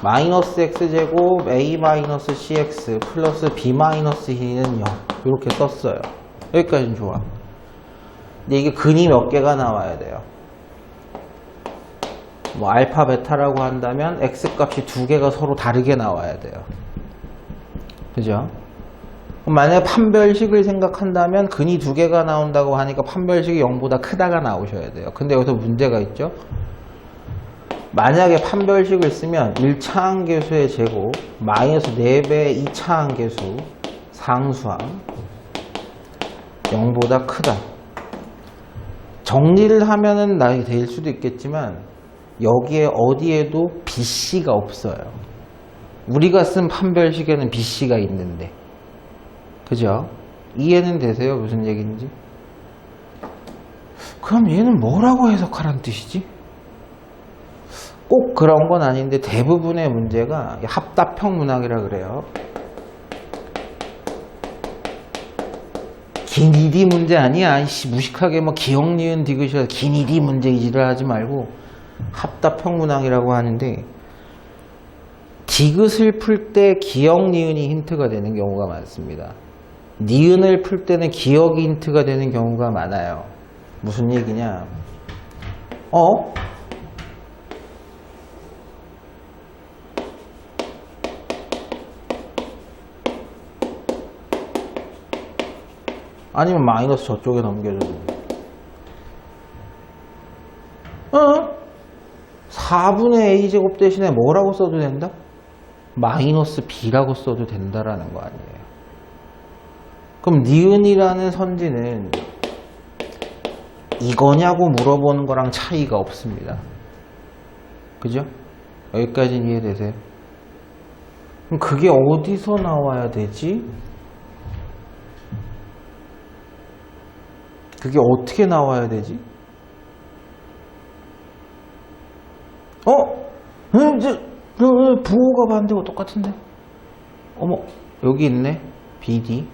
마이너스 x제곱 a 마이너스 cx 플러스 b 마이너스 c는 0 이렇게 썼어요. 여기까지는 좋아. 근데 이게 근이 몇 개가 나와야 돼요. 뭐 알파 베타라고 한다면 x 값이 두 개가 서로 다르게 나와야 돼요. 그죠? 그럼 만약에 판별식을 생각한다면 근이 두 개가 나온다고 하니까 판별식이 0보다 크다가 나오셔야 돼요. 근데 여기서 문제가 있죠. 만약에 판별식을 쓰면 1차항계수의 제곱 마이너스 4배의 2차항계수 상수항 0보다 크다. 정리를 하면은 나이 될 수도 있겠지만 여기에 어디에도 BC가 없어요. 우리가 쓴 판별식에는 BC가 있는데. 그죠? 이해는 되세요? 무슨 얘기인지? 그럼 얘는 뭐라고 해석하라는 뜻이지? 꼭 그런 건 아닌데 대부분의 문제가 합답형 문항이라 그래요. 기니디 문제 아니야. 무식하게 뭐 기억, 니은, 디귿이라 기니디 문제 이지를 하지 말고 합답형 문항이라고 하는데 디귿을 풀 때 기억, 니은이 힌트가 되는 경우가 많습니다. 니은을 풀 때는 기억이 힌트가 되는 경우가 많아요. 무슨 얘기냐? 아니면 마이너스 저쪽에 넘겨줘도 4분의 a제곱 대신에 뭐라고 써도 된다? 마이너스 b라고 써도 된다라는 거 아니에요. 그럼 니은이라는 선지는 이거냐고 물어보는 거랑 차이가 없습니다. 그죠? 여기까지는 이해되세요? 그럼 그게 어디서 나와야 되지? 그게 어떻게 나와야 되지? 부호가 반대고 똑같은데? 어머, 여기 있네. BD.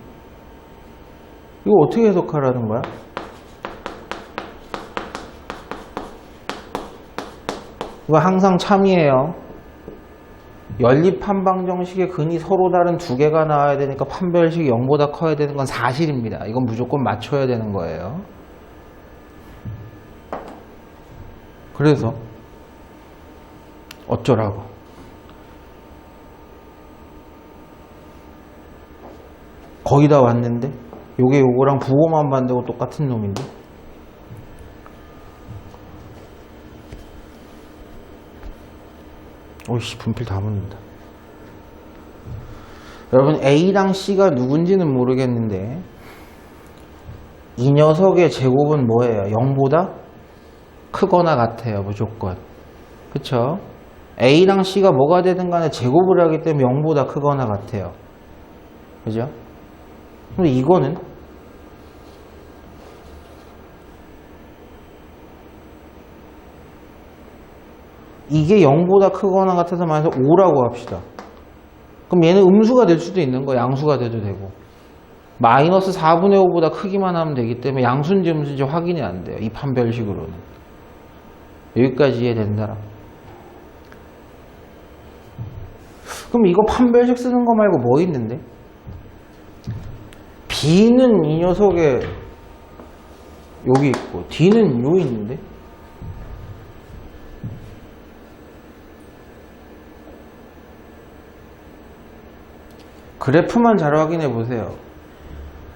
이거 어떻게 해석하라는 거야? 이거 항상 참이에요. 연립 한방정식의 근이 서로 다른 두 개가 나와야 되니까 판별식이 0보다 커야 되는 건 사실입니다. 이건 무조건 맞춰야 되는 거예요. 그래서 어쩌라고? 거의 다 왔는데? 요게 요거랑 부호만 반대고 똑같은 놈인데? 오이씨, 분필 다 묻는다. 여러분, A랑 C가 누군지는 모르겠는데 이 녀석의 제곱은 뭐예요? 0보다 크거나 같아요. 무조건. 그쵸? A랑 C가 뭐가 되든 간에 제곱을 하기 때문에 0보다 크거나 같아요. 그죠? 근데 이거는 이게 0보다 크거나 같아서 만약에 5라고 합시다. 그럼 얘는 음수가 될 수도 있는 거야. 양수가 돼도 되고. 마이너스 4분의 5보다 크기만 하면 되기 때문에 양수인지 음수인지 확인이 안 돼요. 이 판별식으로는. 여기까지 이해된다. 그럼 이거 판별식 쓰는 거 말고 뭐 있는데? B는 이 녀석에 여기 있고 D는 요 있는데? 그래프만 잘 확인해 보세요.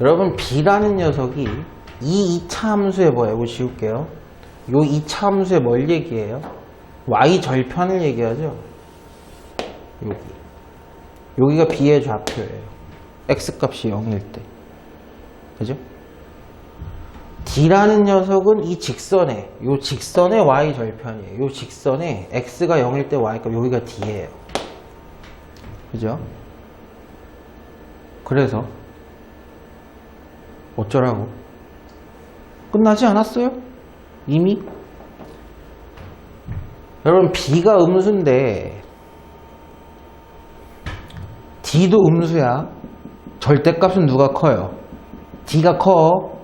여러분, B라는 녀석이 이 2차 함수에 뭐예요? 이거 지울게요. 요 2차 함수에 뭘 얘기해요? Y 절편을 얘기하죠. 여기가 B의 좌표예요. X 값이 0일 때. 그죠? D라는 녀석은 이 직선에, 요 직선의 Y 절편이에요. 요 직선에 X가 0일 때 Y 값, 여기가 D예요. 그죠? 그래서 어쩌라고? 끝나지 않았어요? 이미? 여러분, B가 음수인데 D도 음수야. 절대값은 누가 커요? D가 커.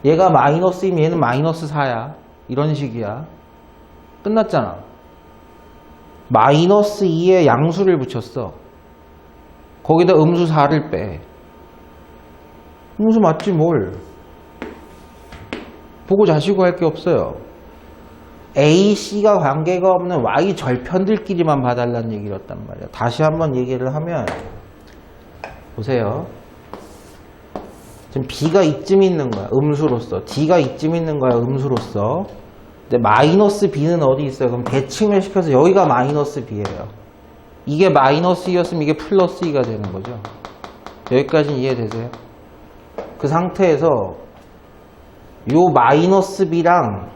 얘가 마이너스이면 얘는 마이너스 4야. 이런 식이야. 끝났잖아. 마이너스 2에 양수를 붙였어. 거기다 음수 4를 빼. 음수 맞지 뭘. 보고 자시고 할 게 없어요. A, C가 관계가 없는 Y 절편들끼리만 봐달라는 얘기였단 말이야. 다시 한번 얘기를 하면 보세요. 지금 B가 이쯤 있는 거야. 음수로서. D가 이쯤 있는 거야. 음수로서. 근데 마이너스 B는 어디 있어요? 그럼 대칭을 시켜서 여기가 마이너스 B예요. 이게 마이너스 2였으면 이게 플러스 2가 되는 거죠. 여기까지는 이해되세요? 그 상태에서 요 마이너스 B랑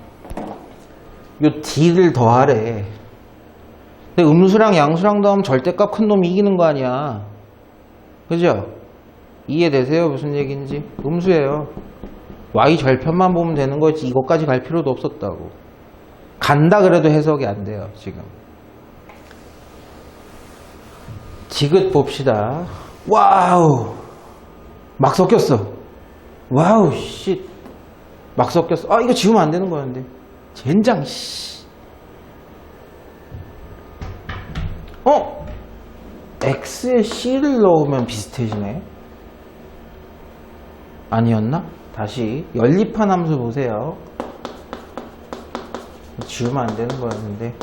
요 D를 더하래. 근데 음수랑 양수랑 더하면 절대값 큰 놈이 이기는 거 아니야. 그죠? 이해되세요? 무슨 얘기인지? 음수예요. Y 절편만 보면 되는 거지 이것까지 갈 필요도 없었다고. 간다 그래도 해석이 안 돼요. 지금 지긋 봅시다. 와우 막 섞였어. 와우 씨 막 섞였어. 아 이거 지우면 안 되는 거였는데 젠장 씨. X에 C를 넣으면 비슷해지네. 아니었나? 다시 연립한 함수 보세요. 지우면 안 되는 거였는데.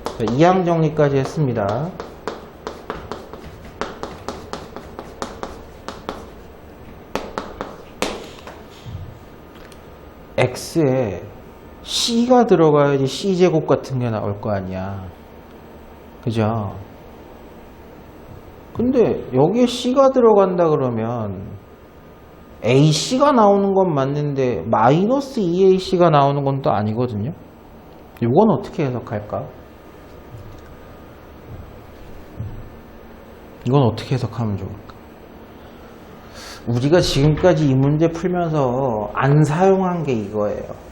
자, 이항 정리까지 했습니다. X에 C가 들어가야지 C제곱 같은 게 나올 거 아니야. 그죠? 근데 여기에 C가 들어간다 그러면 AC가 나오는 건 맞는데 마이너스 2AC가 나오는 건 또 아니거든요. 이건 어떻게 해석할까? 이건 어떻게 해석하면 좋을까? 우리가 지금까지 이 문제 풀면서 안 사용한 게 이거예요.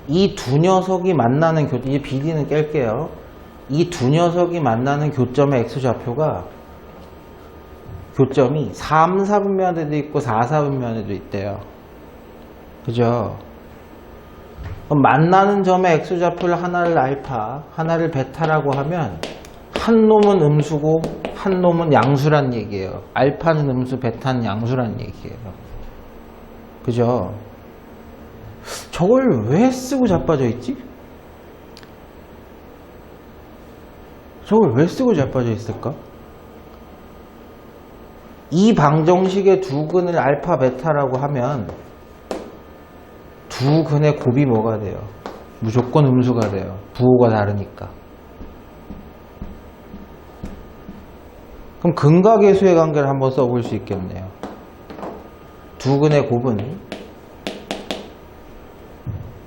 이 두 녀석이 만나는 이제 비디는 깰게요. 이 두 녀석이 만나는 교점의 X좌표가 교점이 3, 4분면에도 있고 4, 4분면에도 있대요. 그죠? 그럼 만나는 점의 X좌표를 하나를 알파, 하나를 베타라고 하면 한 놈은 음수고 한 놈은 양수란 얘기예요. 알파는 음수, 베타는 양수란 얘기예요. 그죠? 저걸 왜 쓰고 자빠져 있지? 저걸 왜 쓰고 자빠져 있을까? 이 방정식의 두 근을 알파, 베타라고 하면 두 근의 곱이 뭐가 돼요? 무조건 음수가 돼요. 부호가 다르니까. 그럼 근과 계수의 관계를 한번 써볼 수 있겠네요. 두 근의 곱은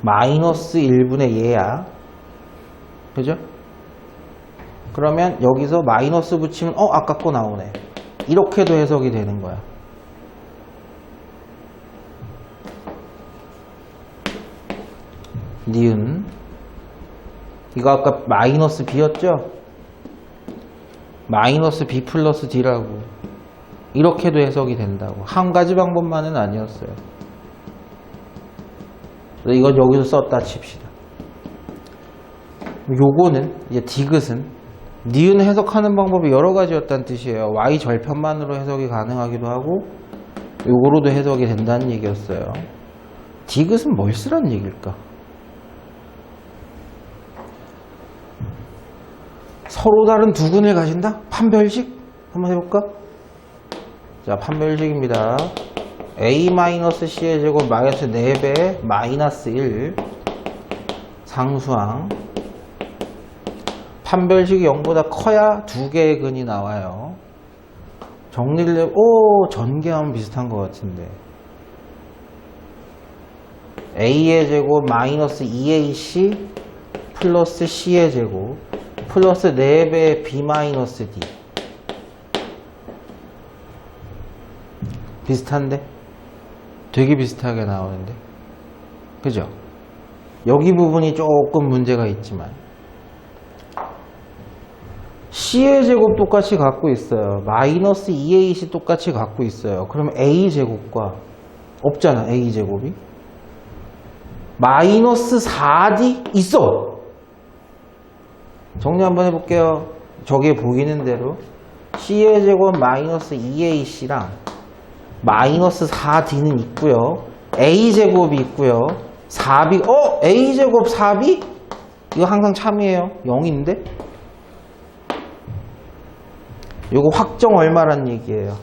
마이너스 1분의 얘야. 그죠? 그러면 여기서 마이너스 붙이면 아까 거 나오네. 이렇게도 해석이 되는 거야. 니은 이거 아까 마이너스 B였죠? 마이너스 B 플러스 D라고. 이렇게도 해석이 된다고. 한 가지 방법만은 아니었어요. 이건 여기서 썼다 칩시다. 요거는 이제 디귿은 니은 해석하는 방법이 여러 가지였다는 뜻이에요. Y 절편만으로 해석이 가능하기도 하고 요거로도 해석이 된다는 얘기였어요. 디귿은 뭘 쓰란 얘기일까? 서로 다른 두 근을 가진다? 판별식? 한번 해볼까? 자, 판별식입니다. A-C의 제곱 마이너스 4배 마이너스 1 상수항. 판별식이 0보다 커야 두 개의 근이 나와요. 정리를 해, 전개하면 비슷한 것 같은데. A의 제곱 마이너스 2AC 플러스 C의 제곱 플러스 4배 B 마이너스 D. 비슷한데? 되게 비슷하게 나오는데? 그죠? 여기 부분이 조금 문제가 있지만 C의 제곱 똑같이 갖고 있어요. 마이너스 2AC 똑같이 갖고 있어요. 그럼 A 제곱과 없잖아. A 제곱이 마이너스 4D 있어. 정리 한번 해볼게요. 저게 보이는 대로 C의 제곱 마이너스 2AC랑 마이너스 4D는 있고요. A 제곱이 있고요. 4B A 제곱 4B? 이거 항상 참이에요. 0인데? 요거 확정 얼마란 얘기예요?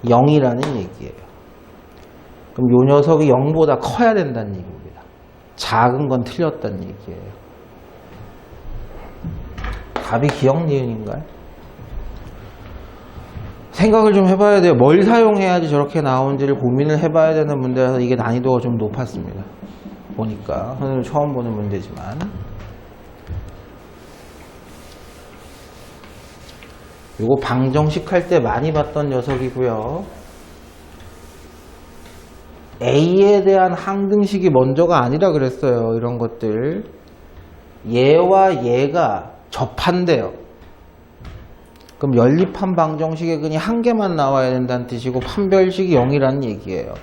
0이라는 얘기예요. 그럼 요 녀석이 0보다 커야 된다는 얘기입니다. 작은 건 틀렸다는 얘기예요. 답이 기억 니은인가요? 생각을 좀 해봐야 돼요. 뭘 사용해야지 저렇게 나오는지를 고민을 해봐야 되는 문제라서 이게 난이도가 좀 높았습니다. 보니까 선생님 처음 보는 문제지만 요거 방정식 할 때 많이 봤던 녀석이고요. A에 대한 항등식이 먼저가 아니라 그랬어요. 이런 것들 얘와 얘가 접한대요. 그럼 연립한 방정식의 근이 한 개만 나와야 된다는 뜻이고 판별식이 0이라는 얘기예요.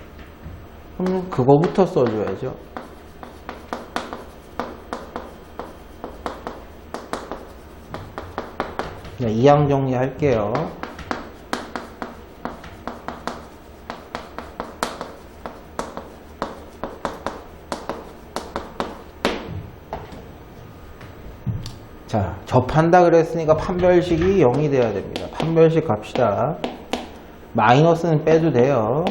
그럼 그거부터 써줘야죠. 이항 정리할게요. 자, 접한다 그랬으니까 판별식이 0이 돼야 됩니다. 판별식 갑시다. 마이너스는 빼도 돼요.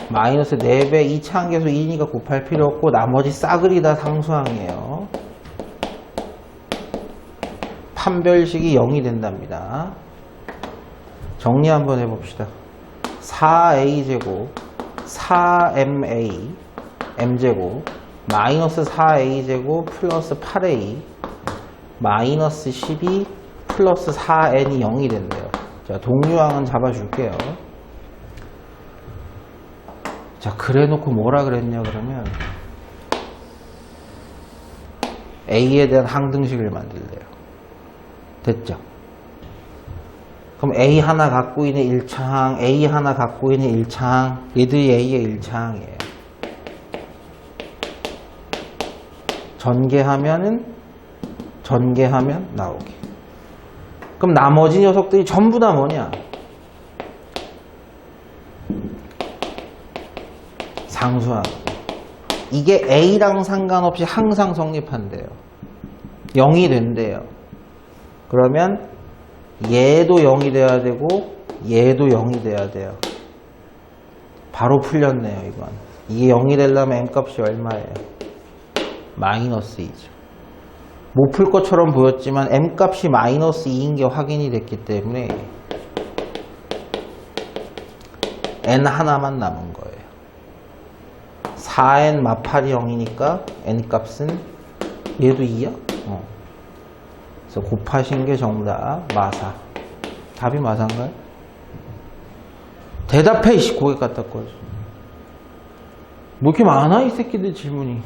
마이너스 4배 이차항계수 2니까 곱할 필요 없고 나머지 싸그리 다 상수항이에요. 판별식이 0이 된답니다. 정리 한번 해봅시다. 4a제곱 4ma m제곱 마이너스 4a제곱 플러스 8a 마이너스 12 플러스 4n이 0이 된대요. 자, 동류항은 잡아줄게요. 자, 그래놓고 뭐라 그랬냐 그러면 a에 대한 항등식을 만들래요. 됐죠? 그럼 A 하나 갖고 있는 1차항, A 하나 갖고 있는 1차항, 얘들이 A의 1차항이에요. 전개하면 나오게. 그럼 나머지 녀석들이 전부 다 뭐냐? 상수항. 이게 A랑 상관없이 항상 성립한대요. 0이 된대요. 그러면 얘도 0이 돼야 되고 얘도 0이 돼야 돼요. 바로 풀렸네요. 이건. 이게 0이 되려면 m값이 얼마예요? 마이너스 2죠. 못 풀 것처럼 보였지만 m값이 마이너스 2인 게 확인이 됐기 때문에 n 하나만 남은 거예요. 4n 마팔이 0이니까 n값은 얘도 2야? 그래서 곱하신 게 정답. 마사. 답이 마사인가요? 대답해. 이씨, 고개 갖다 꺼줘. 뭐 이렇게 많아 이 새끼들 질문이.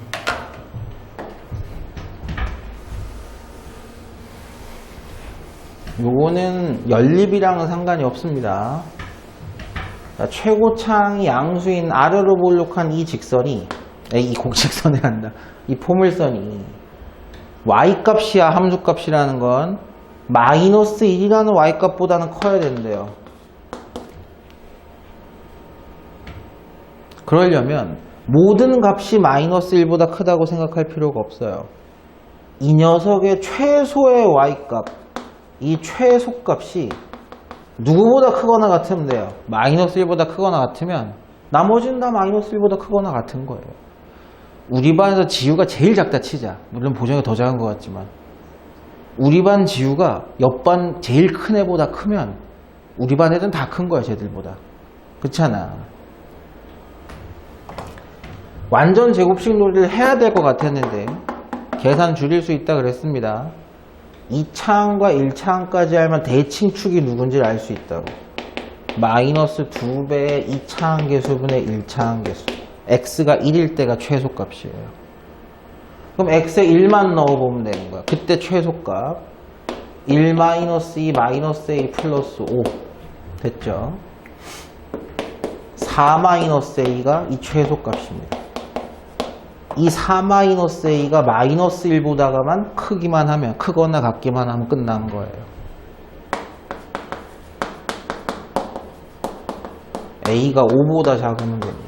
요거는 연립이랑은 상관이 없습니다. 자, 최고차항이 양수인 아래로 볼록한 이 직선이 이 곡직선이 한다. 이 포물선이 y값이야. 함수값이라는 건 마이너스 1이라는 y값보다는 커야 된대요. 그러려면 모든 값이 마이너스 1보다 크다고 생각할 필요가 없어요. 이 녀석의 최소의 y값, 이 최소값이 누구보다 크거나 같으면 돼요. 마이너스 1보다 크거나 같으면 나머지는 다 마이너스 1보다 크거나 같은 거예요. 우리 반에서 지우가 제일 작다 치자. 물론 보정이 더 작은 것 같지만 우리 반 지우가 옆반 제일 큰 애보다 크면 우리 반 애들은 다 큰 거야. 쟤들보다. 그렇잖아. 완전 제곱식 놀이를 해야 될 것 같았는데 계산 줄일 수 있다 그랬습니다. 2차항과 1차항까지 알면 대칭축이 누군지 알 수 있다고. 마이너스 2배의 2차항 계수분의 1차항 계수. x가 1일 때가 최소값이에요. 그럼 x에 1만 넣어보면 되는 거야. 그때 최소값 1 마이너스 2 마이너스 a 플러스 5 됐죠? 4 마이너스 a가 이 최소값입니다. 이 4 마이너스 a가 마이너스 1보다가만 크기만 하면, 크거나 같기만 하면 끝난 거예요. a가 5보다 작으면 됩니다.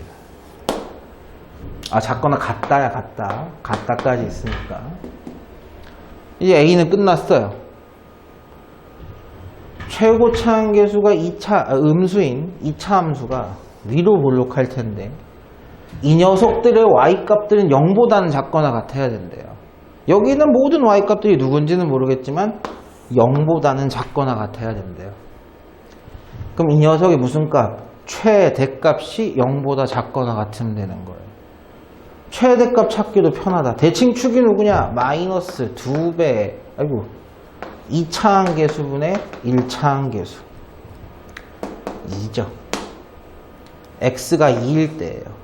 아, 작거나 같다야, 같다. 같다까지 있으니까. 이제 a는 끝났어요. 최고 차항계수가 음수인 2차 함수가 위로 볼록할 텐데, 이 녀석들의 y값들은 0보다는 작거나 같아야 된대요. 여기는 모든 y값들이 누군지는 모르겠지만 0보다는 작거나 같아야 된대요. 그럼 이 녀석이 무슨 값? 최대값이 0보다 작거나 같으면 되는 거예요. 최대값 찾기도 편하다. 대칭축이 누구냐? 마이너스 2배, 2차항계수분의 1차항계수 2죠. x가 2일 때예요.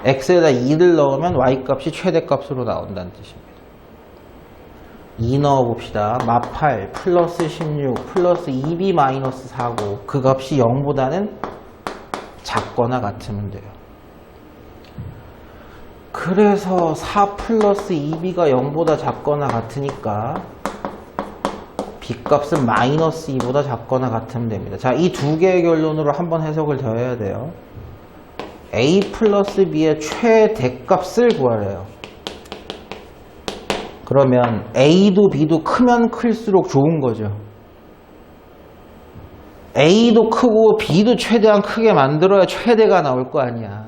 x에다 2를 넣으면 y값이 최대값으로 나온다는 뜻입니다. 2 넣어봅시다. 마8 플러스 16 플러스 2b 마이너스 4고 그 값이 0보다는 작거나 같으면 돼요. 그래서 4 플러스 2b가 0보다 작거나 같으니까 b값은 마이너스 2보다 작거나 같으면 됩니다. 자, 이 두 개의 결론으로 한번 해석을 더 해야 돼요. a 플러스 b의 최대값을 구하래요. 그러면 a도 b도 크면 클수록 좋은 거죠. a도 크고 b도 최대한 크게 만들어야 최대가 나올 거 아니야.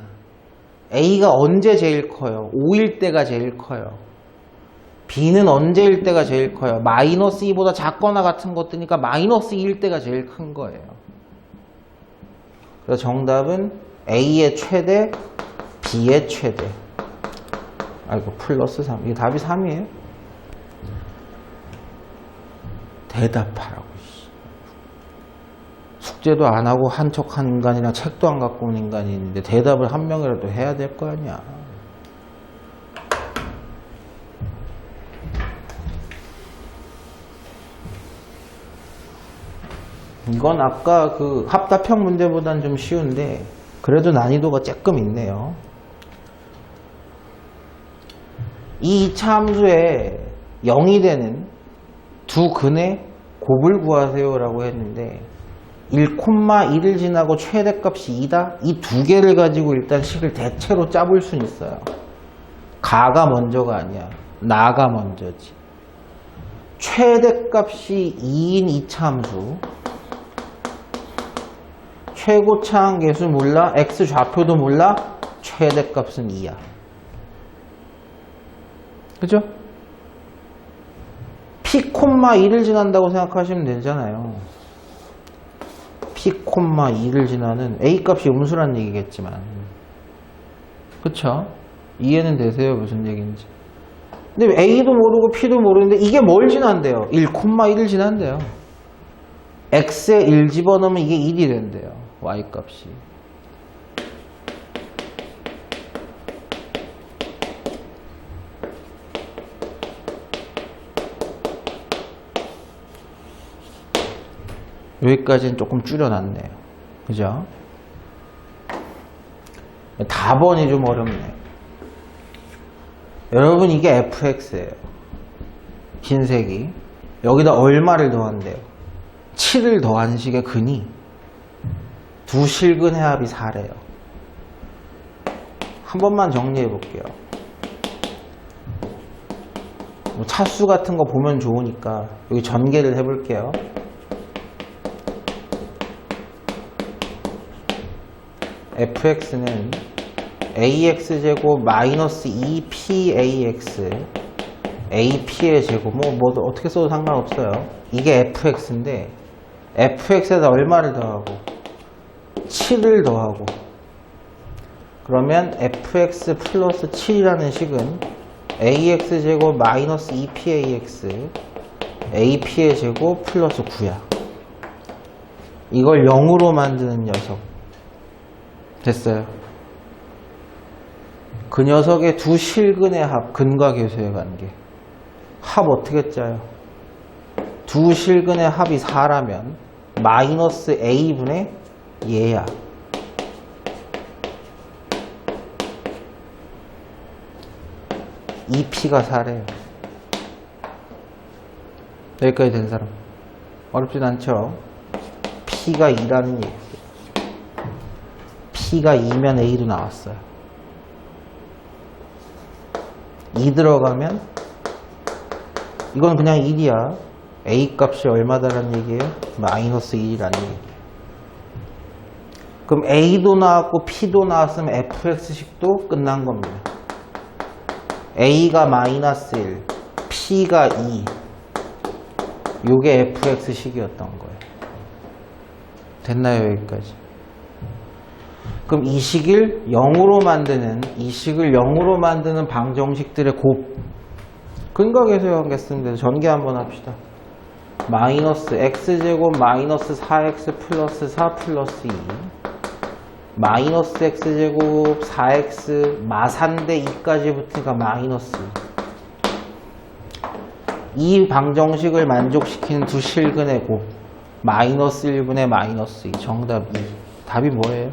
a가 언제 제일 커요? 5일 때가 제일 커요. b는 언제일 때가 제일 커요? 마이너스 2보다 작거나 같은 것들이니까 마이너스 2일 때가 제일 큰 거예요. 그래서 정답은 a의 최대, b의 최대. 아이고, 플러스 3. 이게 답이 3이에요? 대답하라고. 숙제도 안 하고 한 척한 인간이나 책도 안 갖고 온 인간이 있는데 대답을 한 명이라도 해야 될 거 아니야. 이건 아까 그 합답형 문제보다는 좀 쉬운데 그래도 난이도가 조금 있네요. 이 2차 함수에 0이 되는 두 근의 곱을 구하세요 라고 했는데 1,1을 지나고 최대값이 2다? 이 두 개를 가지고 일단 식을 대체로 짜볼 수는 있어요. 가가 먼저가 아니야. 나가 먼저지. 최대값이 2인 2차 함수. 최고차항계수 몰라? x 좌표도 몰라? 최대값은 2야. 그죠? p,2를 지난다고 생각하시면 되잖아요. p,2를 지나는 a값이 음수란 얘기겠지만, 그쵸? 이해는 되세요? 무슨 얘기인지. 근데 a도 모르고 p도 모르는데 이게 뭘 지난대요? 1,1을 지난대요. x에 1 집어넣으면 이게 1이 된대요. y값이. 여기까지는 조금 줄여놨네요. 그죠? 답원이 좀 어렵네. 여러분, 이게 fx예요. 흰색이. 여기다 얼마를 더한대요? 7을 더한 식의 근이 두 실근의 합이 4래요. 한 번만 정리해 볼게요. 뭐 차수 같은 거 보면 좋으니까 여기 전개를 해 볼게요. fx는 ax제곱 마이너스 2pax ap의 제곱 뭐 어떻게 써도 상관없어요. 이게 fx인데 fx에다 얼마를 더하고 7을 더하고 그러면 fx 플러스 7이라는 식은 ax제곱 마이너스 2pax ap의 제곱 플러스 9야. 이걸 0으로 만드는 녀석. 됐어요. 그 녀석의 두 실근의 합, 근과 계수의 관계. 합 어떻게 짜요? 두 실근의 합이 4라면 마이너스 a분의 얘야. 이 p가 4래요. 여기까지 된 사람 어렵진 않죠? p가 2라는 얘기예요. p가 2면 a도 나왔어요. 2 들어가면 이건 그냥 1이야. a 값이 얼마다라는 얘기예요? 마이너스 1이라는 얘기예요. 그럼 a도 나왔고 p도 나왔으면 fx식도 끝난 겁니다. a가 마이너스 1, p가 2. 요게 fx식이었던 거예요. 됐나요? 여기까지. 그럼 이 식을 0으로 만드는 방정식들의 곱. 근과 계수의 관계 쓰면 돼서 전개 한번 합시다. 마이너스 x제곱 마이너스 4x 플러스 4 플러스 2 마이너스 x제곱 4x 마산대 2까지 붙으니까 마이너스 2. 이 방정식을 만족시키는 두 실근의 곱 마이너스 1분의 마이너스 2. 정답 2. 답이 뭐예요?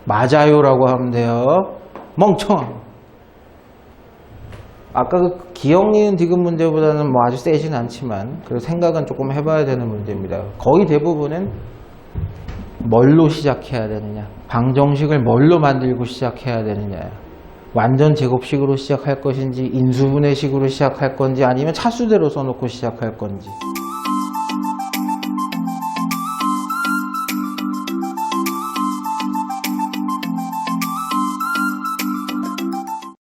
맞아요라고 하면 돼요. 멍청. 아까 그 기억니은 디귿 문제보다는 뭐 아주 세진 않지만 그래도 생각은 조금 해봐야 되는 문제입니다. 거의 대부분은 뭘로 시작해야 되느냐, 방정식을 뭘로 만들고 시작해야 되느냐, 완전 제곱식으로 시작할 것인지 인수분해식으로 시작할 건지 아니면 차수대로 써놓고 시작할 건지.